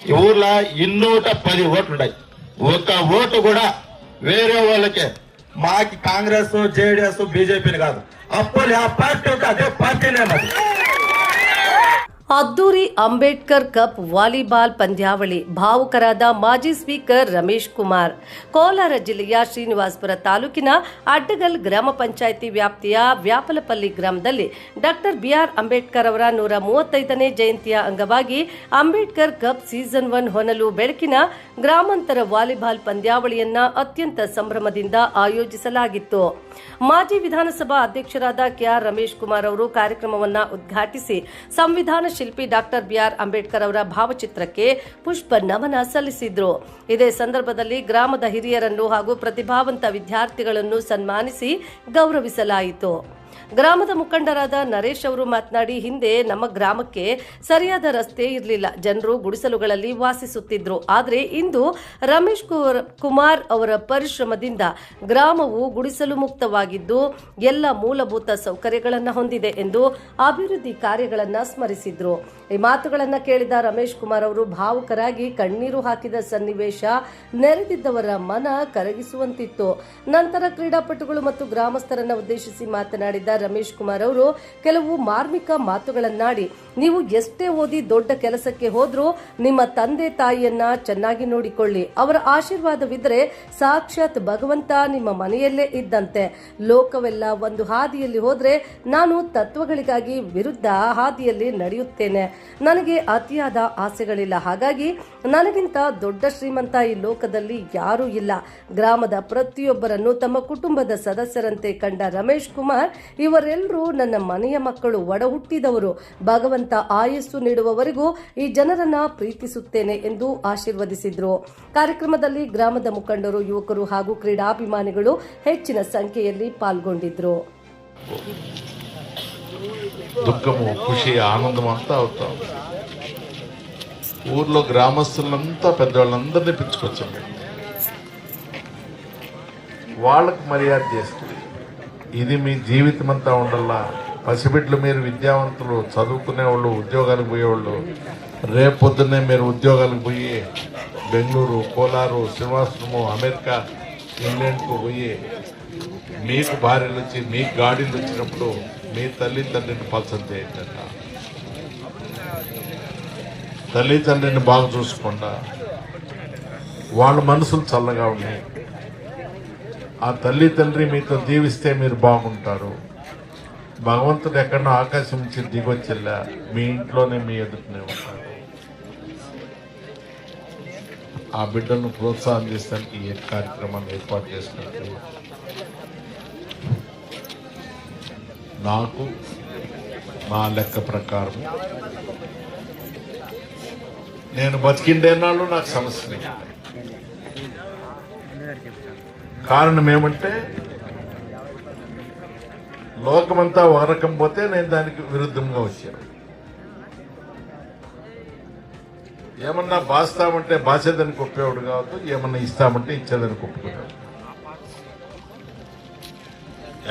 ఈ ఊర్లో 210 ఓట్లు ఉన్నాయి. ఒక్క ఓటు కూడా వేరే వాళ్ళకే, మాకి కాంగ్రెస్, జేడీఎస్, బీజేపీని కాదు. అప్పుడు ఆ పార్టీ ఉంటే అదే పార్టీనే మరి. ಅದ್ದೂರಿ ಅಂಬೇಡ್ಕರ್ ಕಪ್ ವಾಲಿಬಾಲ್ ಪಂದ್ಯಾವಳಿ, ಭಾವುಕರಾದ ಮಾಜಿ ಸ್ಪೀಕರ್ ರಮೇಶ್ ಕುಮಾರ್. ಕೋಲಾರ ಜಿಲ್ಲೆಯ ಶ್ರೀನಿವಾಸಪುರ ತಾಲೂಕಿನ ಅಡ್ಡಗಲ್ ಗ್ರಾಮ ಪಂಚಾಯಿತಿ ವ್ಯಾಪ್ತಿಯ ವ್ಯಾಪಲಪಲ್ಲಿ ಗ್ರಾಮದಲ್ಲಿ ಡಾಕ್ಟರ್ ಬಿಆರ್ ಅಂಬೇಡ್ಕರ್ ಅವರ 135ನೇ ಜಯಂತಿಯ ಅಂಗವಾಗಿ ಅಂಬೇಡ್ಕರ್ ಕಪ್ ಸೀಸನ್ 1 ಹೊನಲು ಬೆಳಕಿನ ಗ್ರಾಮಾಂತರ ವಾಲಿಬಾಲ್ ಪಂದ್ಯಾವಳಿಯನ್ನ ಅತ್ಯಂತ ಸಂಭ್ರಮದಿಂದ ಆಯೋಜಿಸಲಾಗಿತ್ತು. ಮಾಜಿ ವಿಧಾನಸಭಾ ಅಧ್ಯಕ್ಷರಾದ ಕೆಆರ್ ರಮೇಶ್ ಕುಮಾರ್ ಅವರು ಕಾರ್ಯಕ್ರಮವನ್ನು ಉದ್ಘಾಟಿಸಿ ಸಂವಿಧಾನ ಶಿಲ್ಪಿ ಡಾಕ್ಟರ್ ಬಿಆರ್ ಅಂಬೇಡ್ಕರ್ ಅವರ ಭಾವಚಿತ್ರಕ್ಕೆ ಪುಷ್ಪ ನಮನ ಸಲ್ಲಿಸಿದ್ರು. ಇದೇ ಸಂದರ್ಭದಲ್ಲಿ ಗ್ರಾಮದ ಹಿರಿಯರನ್ನು ಹಾಗೂ ಪ್ರತಿಭಾವಂತ ವಿದ್ಯಾರ್ಥಿಗಳನ್ನು ಸನ್ಮಾನಿಸಿ ಗೌರವಿಸಲಾಯಿತು. ಗ್ರಾಮದ ಮುಖಂಡರಾದ ನರೇಶ್ ಅವರು ಮಾತನಾಡಿ, ಹಿಂದೆ ನಮ್ಮ ಗ್ರಾಮಕ್ಕೆ ಸರಿಯಾದ ರಸ್ತೆ ಇರಲಿಲ್ಲ, ಜನರು ಗುಡಿಸಲುಗಳಲ್ಲಿ ವಾಸಿಸುತ್ತಿದ್ರು. ಆದರೆ ಇಂದು ರಮೇಶ್ ಕುಮಾರ್ ಅವರ ಪರಿಶ್ರಮದಿಂದ ಗ್ರಾಮವು ಗುಡಿಸಲು ಮುಕ್ತವಾಗಿದ್ದು ಎಲ್ಲ ಮೂಲಭೂತ ಸೌಕರ್ಯಗಳನ್ನು ಹೊಂದಿದೆ ಎಂದು ಅಭಿವೃದ್ಧಿ ಕಾರ್ಯಗಳನ್ನು ಸ್ಮರಿಸಿದ್ರು. ಈ ಮಾತುಗಳನ್ನು ಕೇಳಿದ ರಮೇಶ್ ಕುಮಾರ್ ಅವರು ಭಾವುಕರಾಗಿ ಕಣ್ಣೀರು ಹಾಕಿದ ಸನ್ನಿವೇಶ ನೆರೆದಿದ್ದವರ ಮನ ಕರಗಿಸುವಂತಿತ್ತು. ನಂತರ ಕ್ರೀಡಾಪಟುಗಳು ಮತ್ತು ಗ್ರಾಮಸ್ಥರನ್ನು ಉದ್ದೇಶಿಸಿ ಮಾತನಾಡಿದ ರಮೇಶ್ ಕುಮಾರ್ ಅವರು ಕೆಲವು ಮಾರ್ಮಿಕ ಮಾತುಗಳನ್ನಾಡಿ, ನೀವು ಎಷ್ಟೇ ಓದಿ ದೊಡ್ಡ ಕೆಲಸಕ್ಕೆ ಹೋದ್ರೂ ನಿಮ್ಮ ತಂದೆ ತಾಯಿಯನ್ನ ಚೆನ್ನಾಗಿ ನೋಡಿಕೊಳ್ಳಿ, ಅವರ ಆಶೀರ್ವಾದವಿದ್ರೆ ಸಾಕ್ಷಾತ್ ಭಗವಂತ ನಿಮ್ಮ ಮನೆಯಲ್ಲೇ ಇದ್ದಂತೆ. ಲೋಕವೆಲ್ಲ ಒಂದು ಹಾದಿಯಲ್ಲಿ ಹೋದ್ರೆ ನಾನು ತತ್ವಗಳಿಗಾಗಿ ವಿರುದ್ಧ ಹಾದಿಯಲ್ಲಿ ನಡೆಯುತ್ತೇನೆ. ನನಗೆ ಅತಿಯಾದ ಆಸೆಗಳಿಲ್ಲ, ಹಾಗಾಗಿ ನನಗಿಂತ ದೊಡ್ಡ ಶ್ರೀಮಂತ ಈ ಲೋಕದಲ್ಲಿ ಯಾರೂ ಇಲ್ಲ. ಗ್ರಾಮದ ಪ್ರತಿಯೊಬ್ಬರನ್ನು ತಮ್ಮ ಕುಟುಂಬದ ಸದಸ್ಯರಂತೆ ಕಂಡ ರಮೇಶ್ ಕುಮಾರ್, ಇವರೆಲ್ಲರೂ ನನ್ನ ಮನೆಯ ಮಕ್ಕಳು, ಒಡ ಹುಟ್ಟಿದವರು. ಭಗವಂತ ಆಯಸ್ಸು ನೀಡುವವರೆಗೂ ಈ ಜನರನ್ನ ಪ್ರೀತಿಸುತ್ತೇನೆ ಎಂದು ಆಶೀರ್ವದಿಸಿದ್ರು. ಕಾರ್ಯಕ್ರಮದಲ್ಲಿ ಗ್ರಾಮದ ಮುಖಂಡರು, ಯುವಕರು ಹಾಗೂ ಕ್ರೀಡಾಭಿಮಾನಿಗಳು ಹೆಚ್ಚಿನ ಸಂಖ್ಯೆಯಲ್ಲಿ ಪಾಲ್ಗೊಂಡಿದ್ರು. దుఃఖము, ఖుషి, ఆనందం అంతా అవుతాం. ఊర్లో గ్రామస్తులంతా పెద్దవాళ్ళందరినీ పిలుచుకొచ్చండి, వాళ్ళకు మర్యాద చేస్తుంది. ఇది మీ జీవితం అంతా ఉండాలా. పసిబిడ్డలు మీరు విద్యావంతులు, చదువుకునేవాళ్ళు, ఉద్యోగాలకు పోయేవాళ్ళు, రేపు పొద్దున్నే మీరు ఉద్యోగాలకు పోయి బెంగళూరు, కోలారు, శ్రీనివాసపురము, అమెరికా, ఇంగ్లాండ్కు పోయి మీకు భార్యలు వచ్చి మీకు గాడీలు వచ్చినప్పుడు మీ తల్లిదండ్రిని పలసం చేయండి. తల్లిదండ్రిని బాగా చూసుకోండా, వాళ్ళ మనసులు చల్లగా ఉన్నాయి. ఆ తల్లి తండ్రి మీతో జీవిస్తే మీరు బాగుంటారు. భగవంతుడు ఎక్కడో ఆకాశం నుంచి దిగొచ్చిల్లా మీ ఇంట్లోనే మీ ఎదుటనే ఉంటారు. ఆ బిడ్డలను ప్రోత్సాహం చేసడానికి ఈ కార్యక్రమాన్ని ఏర్పాటు చేసినట్టు నాకు నా లెక్క ప్రకారం నేను బతికిండేనాళ్ళు నాకు సమస్య లేదు. కారణం ఏమంటే లోకమంతా ఒక రకం పోతే నేను దానికి విరుద్ధంగా వచ్చాను. ఏమన్నా బాస్తామంటే బాసేదానికి ఒప్పేవాడు కావద్దు, ఏమన్నా ఇస్తామంటే ఇచ్చేదానికి ఒప్పుకున్నాడు.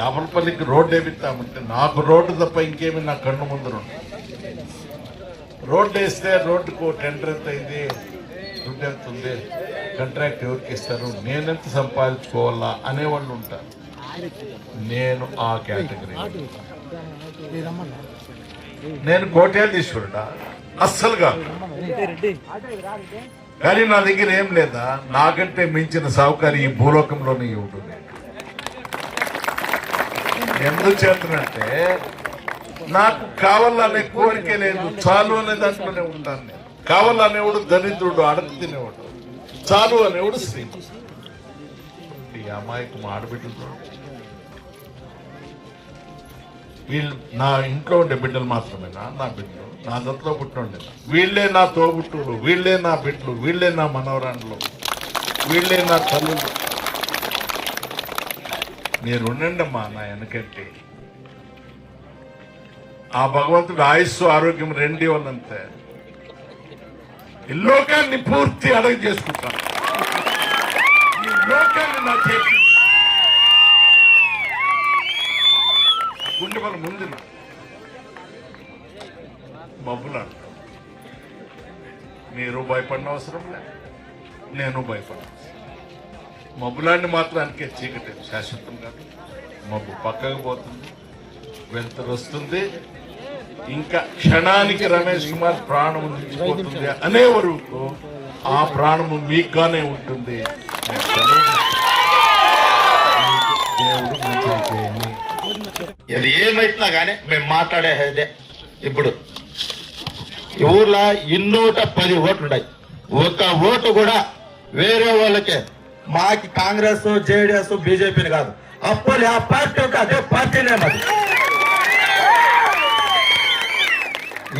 యాపలపల్లికి రోడ్డు వేపిస్తామంటే నాకు రోడ్డు తప్ప ఇంకేమి నా కన్ను ముందు రోడ్డు వేస్తే రోడ్డుకు టెండర్ ఎంత అయింది, దుడ్డు ఎంత ఉంది, కాంట్రాక్ట్ ఎవరికి ఇస్తారు, నేనెంత సంపాదించుకోవాలా అనేవాళ్ళు ఉంటారు. నేను ఆ కేటగిరీ. నేను కోట్యాధీశ్వరుడా? అస్సలుగా. కానీ నా దగ్గర ఏం లేదా, నాకంటే మించిన సౌకర్యం ఈ భూలోకంలోనే ఉంటుంది. ఎందుకు చేతనంటే నాకు కావాలనే కోరిక లేదు, చాలు అనే దాంట్లోనే ఉంటాను నేను. కావాలనేవాడు దరిద్రుడు, అడగ తినేవాడు. చాలు అనేవాడు శ్రీ. ఈ అమాయకు ఆడబిడ్డలు, వీళ్ళు నా ఇంట్లో ఉండే బిడ్డలు మాత్రమేనా నా బిడ్డలు? నా దత్తలో పుట్టిన వీళ్ళే నా తోబుట్టుడు, వీళ్ళే నా బిడ్డలు, వీళ్ళే నా మనవరాండ్లు, వీళ్ళే నా తల్లులు. మీరు ఉండండమ్మా నా వెనకంటే. ఆ భగవంతుడు ఆయుస్సు, ఆరోగ్యం రెండు ఇవ్వాలంతే. ఈ లోకాన్ని పూర్తి అడగ చేసుకుంటాను. ఈ లోకాన్ని నా చేతి గుండె మన ముందు మబ్బులాడు. మీరు భయపడిన అవసరం లేదు, నేను భయపడను. మబ్బులాన్ని మాత్రానికే చీకటి శాశ్వతం కాదు. మబ్బు పక్కకు పోతుంది, వెలుతురు వస్తుంది. ఇంకా క్షణానికి రమేష్ కుమార్ ప్రాణం నిలిచిపోతుంది అనే వరకు ఆ ప్రాణము మీకుగానే ఉంటుంది. దేవుడు మంచిగా చేయని. ఇది ఏమైతున్నా కానీ మేము మాట్లాడేదే. ఇప్పుడు ఈ ఊర్లో 210 ఓట్లు ఉన్నాయి. ఒక ఓటు కూడా వేరే వాళ్ళకే, మాకి కాంగ్రెస్ జేడిఎస్ బీజేపీని కాదు. అప్పుడు ఆ పార్టీ ఉంటే అదే పార్టీనే మరి.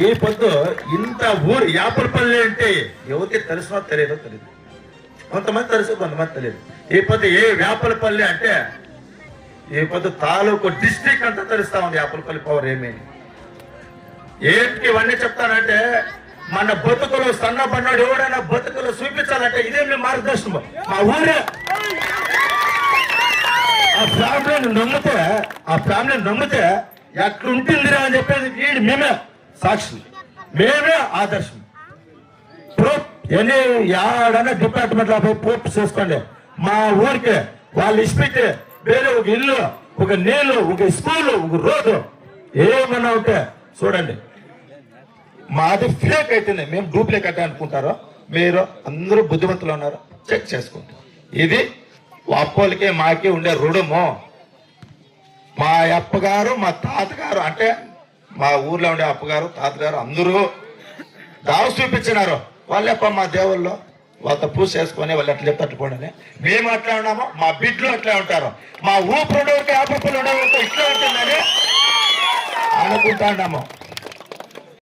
ఈ పొద్దు ఇంత ఊరు యాపలపల్లి అంటే ఎవరికి తెలిసినో తెలియదో తెలియదు. కొంతమంది తెలుసు, కొంతమంది తెలియదు. ఈ పొద్దు ఏ వేపలపల్లి అంటే ఈ పొద్దు తాలూకు డిస్ట్రిక్ట్ అంతా తెలుస్తా ఉంది యాపలపల్లి పవర్ ఏమేమి. ఏంటి ఇవన్నీ చెప్తానంటే మన బతుకులు సన్నబడ్డాడు ఎవడైనా బతుకులు చూపించాలంటే ఇదే మీ మార్గదర్శనం. మా ఊరే ఆ ఫ్యామిలీని నమ్మితే ఎట్లుంటుందిరా అని చెప్పేది వీడు మేమే సాక్షులు, మేమే ఆదర్శం. ప్రూఫ్ ఎన్ని ఏడన్నా డిపార్ట్మెంట్ లో ప్రూఫ్ చేసుకోండి. మా ఊరికి వాళ్ళు ఇష్టపెట్టి వేరే ఒక ఇల్లు, ఒక నీళ్లు, ఒక స్కూలు, ఒక రోడ్డు ఏమన్నా ఉంటే చూడండి. మాది ఫేక్ అయితేనే మేము డూప్లికేట్ అనుకుంటారో మీరు అందరూ బుద్ధిమంతులు ఉన్నారు, చెక్ చేసుకోండి. ఇది అప్పలకి మాకి ఉండే రుణము. మా అప్పగారు మా తాతగారు అంటే మా ఊర్లో ఉండే అప్పగారు తాతగారు అందరూ దావు చూపించినారు. వాళ్ళప్ప మా దేవుళ్ళు వాళ్ళతో పూజ చేసుకొని వాళ్ళు ఎట్లా చెప్తే అట్టుకోండి. మేము అట్లా ఉన్నామో మా బిడ్డలు అట్లా ఉంటారు. మా ఊపిరి ఉండేవారికి ఆపప్పులు ఉండేవారికి ఇట్లా ఉంటుందని అనుకుంటా ఉన్నాము.